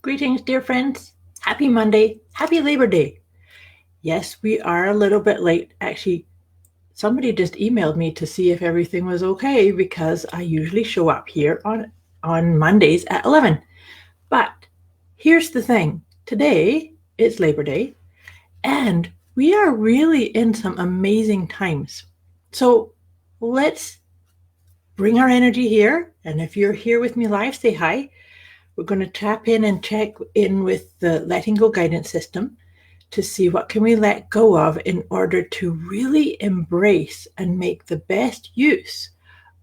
Greetings, dear friends. Happy Monday. Happy Labor Day. Yes, we are a little bit late. Actually, somebody just emailed me to see if everything was okay because I usually show up here on Mondays at 11. But here's the thing. Today is Labor Day, and we are really in some amazing times. So let's bring our energy here. And if you're here with me live, say hi. We're going to tap in and check in with the letting go guidance system to see what can we let go of in order to really embrace and make the best use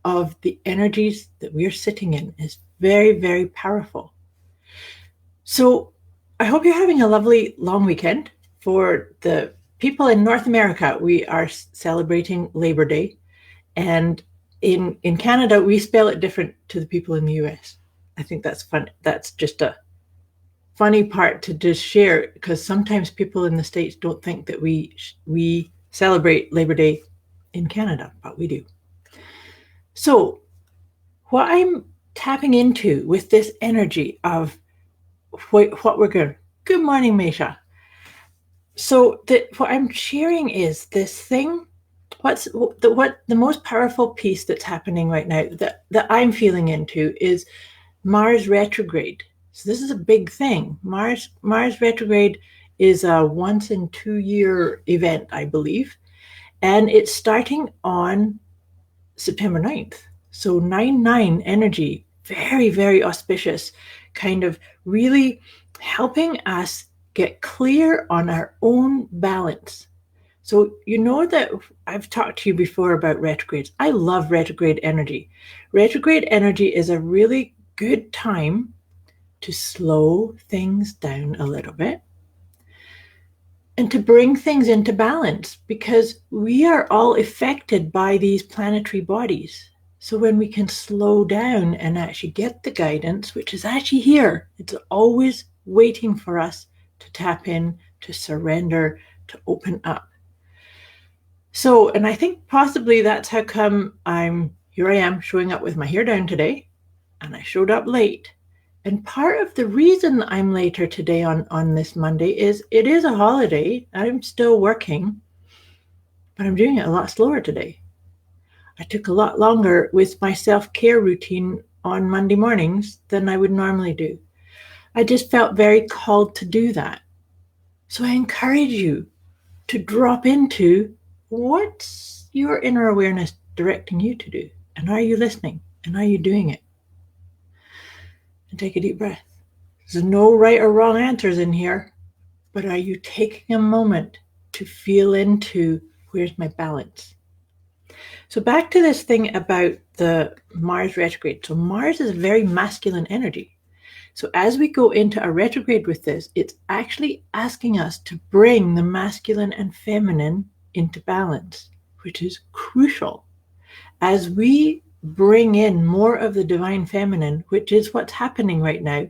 of the energies that we're sitting in. Is very, very powerful. So I hope you're having a lovely long weekend. For the people in North America, we are celebrating Labor Day. And in Canada, we spell it different to the people in the US. I think that's fun. That's just a funny part to just share, because sometimes people in the States don't think that we celebrate Labor Day in Canada, but we do. So what I'm tapping into with this energy of what we're going, good morning, Mesha. So what I'm sharing is this thing. What the most powerful piece that's happening right now that I'm feeling into is Mars retrograde. So this is a big thing. Mars retrograde is a once in 2 year event, I believe. And it's starting on September 9th. So 9/9 energy, very, very auspicious, kind of really helping us get clear on our own balance. So you know that I've talked to you before about retrogrades. I love retrograde energy. Retrograde energy is a really good time to slow things down a little bit and to bring things into balance, because we are all affected by these planetary bodies. So when we can slow down and actually get the guidance, which is actually here, it's always waiting for us to tap in, to surrender, to open up. So, and I think possibly that's how come here I am showing up with my hair down today, and I showed up late. And part of the reason I'm later today on this Monday is it is a holiday. I'm still working, but I'm doing it a lot slower today. I took a lot longer with my self-care routine on Monday mornings than I would normally do. I just felt very called to do that. So I encourage you to drop into what's your inner awareness directing you to do? And are you listening? And are you doing it? And take a deep breath. There's no right or wrong answers in here, but are you taking a moment to feel into where's my balance? So back to this thing about the Mars retrograde. So Mars is a very masculine energy. So as we go into a retrograde with this, it's actually asking us to bring the masculine and feminine into balance, which is crucial. As we bring in more of the divine feminine, which is what's happening right now,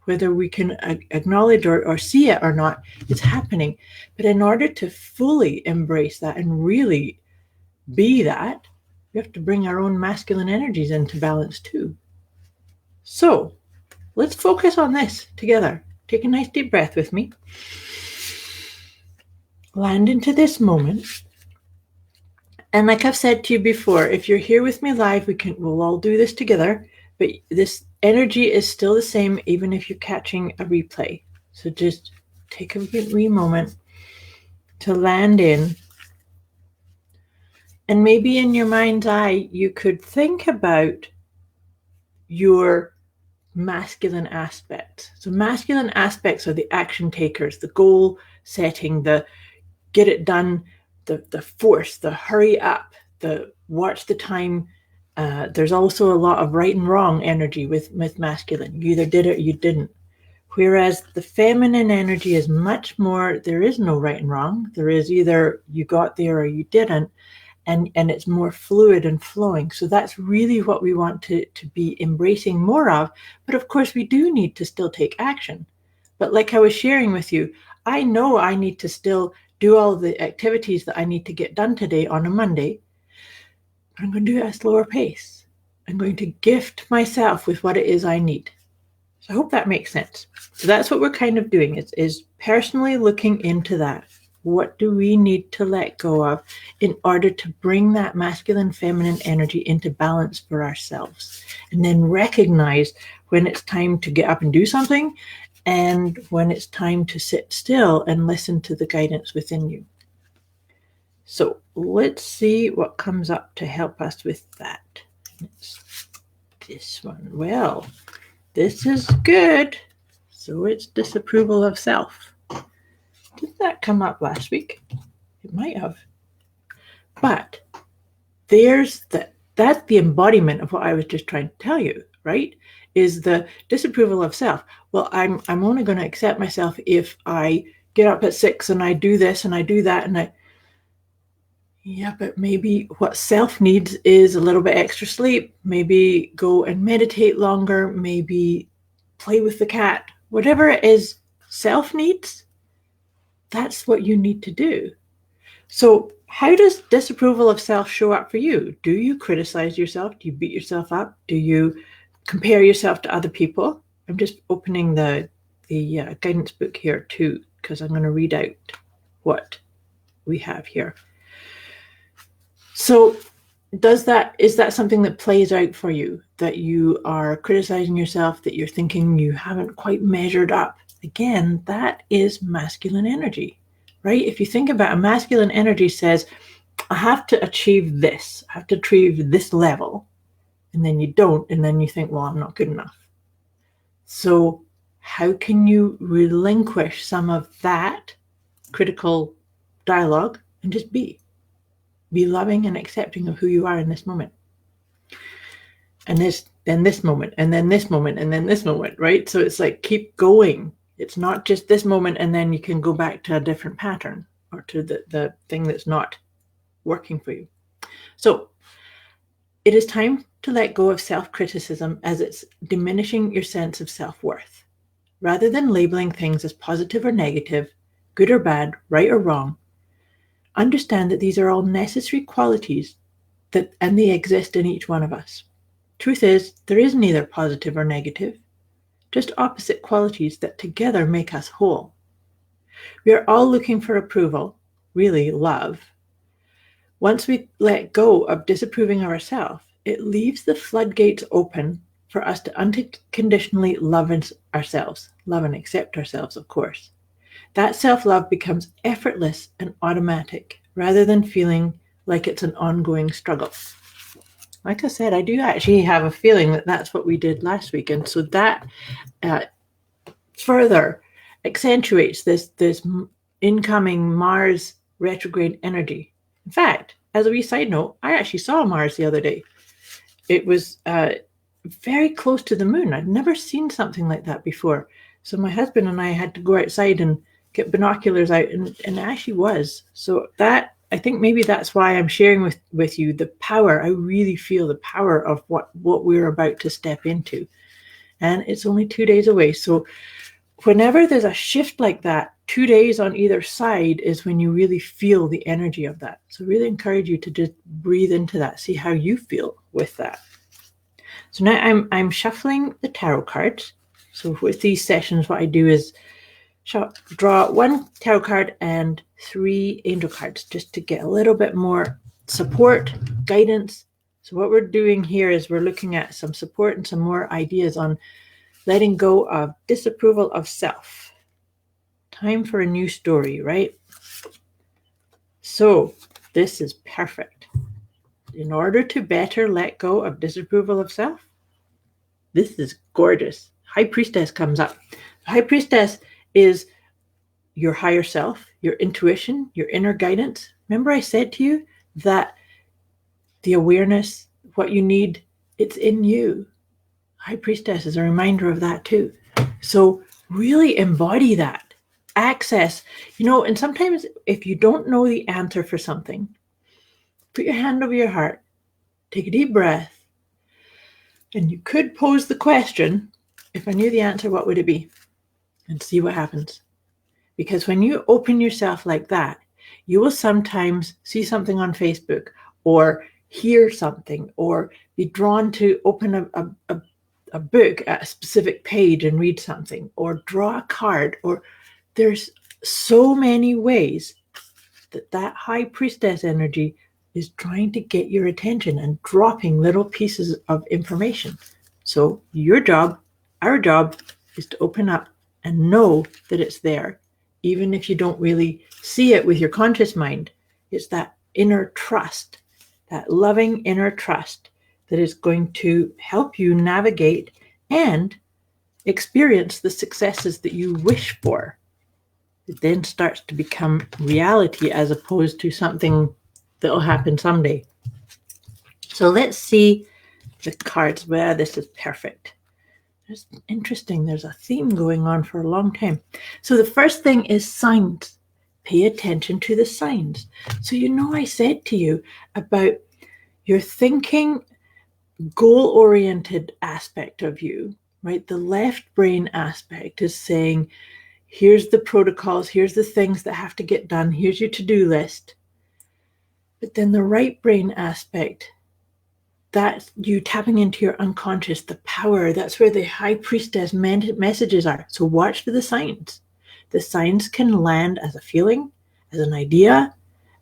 whether we can acknowledge or see it or not, it's happening. But in order to fully embrace that and really be that, we have to bring our own masculine energies into balance too. So let's focus on this together. Take a nice deep breath with me. Land into this moment. And like I've said to you before, if you're here with me live, we'll all do this together, but this energy is still the same even if you're catching a replay. So just take a wee moment to land in. And maybe in your mind's eye, you could think about your masculine aspects. So masculine aspects are the action takers, the goal setting, the get it done, the force, the hurry up, the watch the time. There's also a lot of right and wrong energy with masculine. You either did it or you didn't. Whereas the feminine energy is much more, there is no right and wrong. There is either you got there or you didn't. And it's more fluid and flowing. So that's really what we want to be embracing more of. But of course, we do need to still take action. But like I was sharing with you, I know I need to still do all the activities that I need to get done today on a Monday. But I'm going to do it at a slower pace. I'm going to gift myself with what it is I need. So I hope that makes sense. So that's what we're kind of doing, is personally looking into that. What do we need to let go of in order to bring that masculine, feminine energy into balance for ourselves? And then recognize when it's time to get up and do something and when it's time to sit still and listen to the guidance within you. So let's see what comes up to help us with that. It's this one. Well, this is good. So it's disapproval of self. Did that come up last week? It might have. But that's the embodiment of what I was just trying to tell you, right? Is the disapproval of self. Well, I'm only going to accept myself if I get up at 6 and I do this and I do that and yeah, but maybe what self needs is a little bit extra sleep, maybe go and meditate longer, maybe play with the cat, whatever it is self needs, that's what you need to do. So how does disapproval of self show up for you? Do you criticize yourself? Do you beat yourself up? Do you compare yourself to other people? I'm just opening the guidance book here too, because I'm going to read out what we have here. So is that something that plays out for you, that you are criticizing yourself, that you're thinking you haven't quite measured up? Again, that is masculine energy, right? If you think about, a masculine energy says, I have to achieve this, I have to achieve this level, and then you don't, and then you think, well, I'm not good enough. So how can you relinquish some of that critical dialogue and just be loving and accepting of who you are in this moment? And then this moment, and then this moment, and then this moment, right? So it's like, keep going. It's not just this moment and then you can go back to a different pattern or to the thing that's not working for you. So it is time to let go of self-criticism, as it's diminishing your sense of self-worth. Rather than labeling things as positive or negative, good or bad, right or wrong, understand that these are all necessary qualities and they exist in each one of us. Truth is, there is neither positive or negative, just opposite qualities that together make us whole. We are all looking for approval, really love. Once we let go of disapproving of ourselves, it leaves the floodgates open for us to unconditionally love ourselves, love and accept ourselves, of course. That self-love becomes effortless and automatic, rather than feeling like it's an ongoing struggle. Like I said, I do actually have a feeling that that's what we did last week. And so that further accentuates this incoming Mars retrograde energy. In fact, as a wee side note, I actually saw Mars the other day. It was very close to the moon. I'd never seen something like that before. So my husband and I had to go outside and get binoculars out, and it actually was. So that, I think maybe that's why I'm sharing with you the power. I really feel the power of what we're about to step into. And it's only 2 days away. So whenever there's a shift like that, 2 days on either side is when you really feel the energy of that. So really encourage you to just breathe into that, see how you feel with that. So now I'm shuffling the tarot cards. So with these sessions, what I do is draw 1 tarot card and 3 angel cards, just to get a little bit more support, guidance. So what we're doing here is we're looking at some support and some more ideas on letting go of disapproval of self. Time for a new story, right? So this is perfect. In order to better let go of disapproval of self, this is gorgeous. High Priestess comes up. High Priestess is your higher self, your intuition, your inner guidance. Remember I said to you that the awareness, what you need, it's in you. High Priestess is a reminder of that too. So really embody that. Access, and sometimes if you don't know the answer for something, put your hand over your heart, take a deep breath, and you could pose the question, if I knew the answer, what would it be? And see what happens. Because when you open yourself like that, you will sometimes see something on Facebook or hear something or be drawn to open a book at a specific page and read something, or draw a card, or there's so many ways that high priestess energy is trying to get your attention and dropping little pieces of information. So your job, our job, is to open up and know that it's there, even if you don't really see it with your conscious mind. It's that inner trust, that loving inner trust that is going to help you navigate and experience the successes that you wish for. It then starts to become reality as opposed to something that'll happen someday. So let's see the cards. Well, this is perfect. It's interesting. There's a theme going on for a long time. So the first thing is signs. Pay attention to the signs. So I said to you about your thinking, goal-oriented aspect of you, right? The left brain aspect is saying, here's the protocols, here's the things that have to get done, here's your to-do list. But then the right brain aspect, that's you tapping into your unconscious, the power, that's where the high priestess messages are. So watch for the signs. The signs can land as a feeling, as an idea,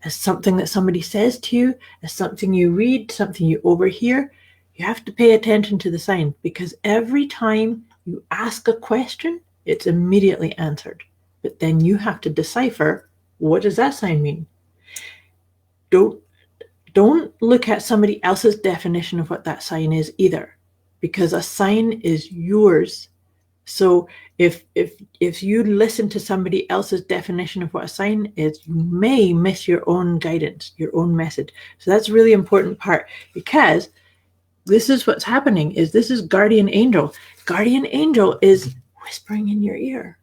as something that somebody says to you, as something you read, something you overhear. You have to pay attention to the signs, because every time you ask a question, it's immediately answered. But then you have to decipher, what does that sign mean? Don't look at somebody else's definition of what that sign is either, because a sign is yours. So if you listen to somebody else's definition of what a sign is, you may miss your own guidance, your own message. So that's a really important part, because this is what's happening, is this is guardian angel. Guardian angel is whispering in your ear,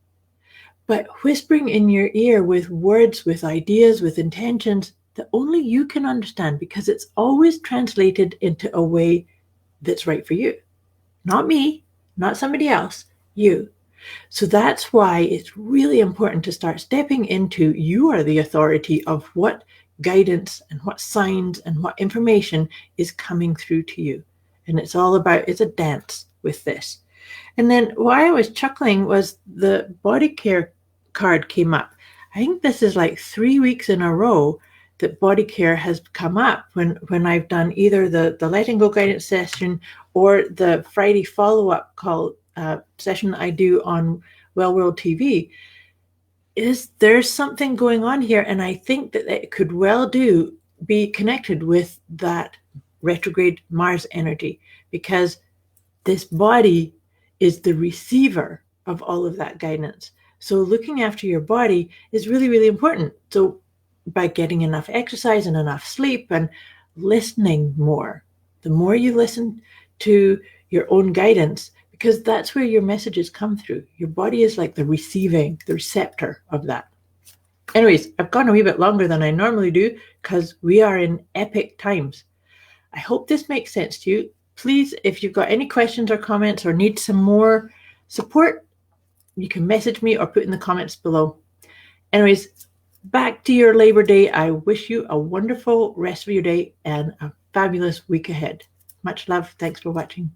but whispering in your ear with words, with ideas, with intentions that only you can understand, because it's always translated into a way that's right for you. Not me, not somebody else, you. So that's why it's really important to start stepping into, you are the authority of what guidance and what signs and what information is coming through to you. And it's all about, it's a dance with this. And then why I was chuckling was the body care card came up. I think this is like 3 weeks in a row that body care has come up when I've done either the letting go guidance session or the Friday follow-up call session I do on Well World TV. There's something going on here, and I think that it could well be connected with that retrograde Mars energy, because this body is the receiver of all of that guidance. So looking after your body is really, really important. So by getting enough exercise and enough sleep and listening more, the more you listen to your own guidance, because that's where your messages come through. Your body is like the receptor of that. Anyways, I've gone a wee bit longer than I normally do, because we are in epic times. I hope this makes sense to you. Please, if you've got any questions or comments or need some more support, you can message me or put in the comments below. Anyways, back to your Labor Day. I wish you a wonderful rest of your day and a fabulous week ahead. Much love. Thanks for watching.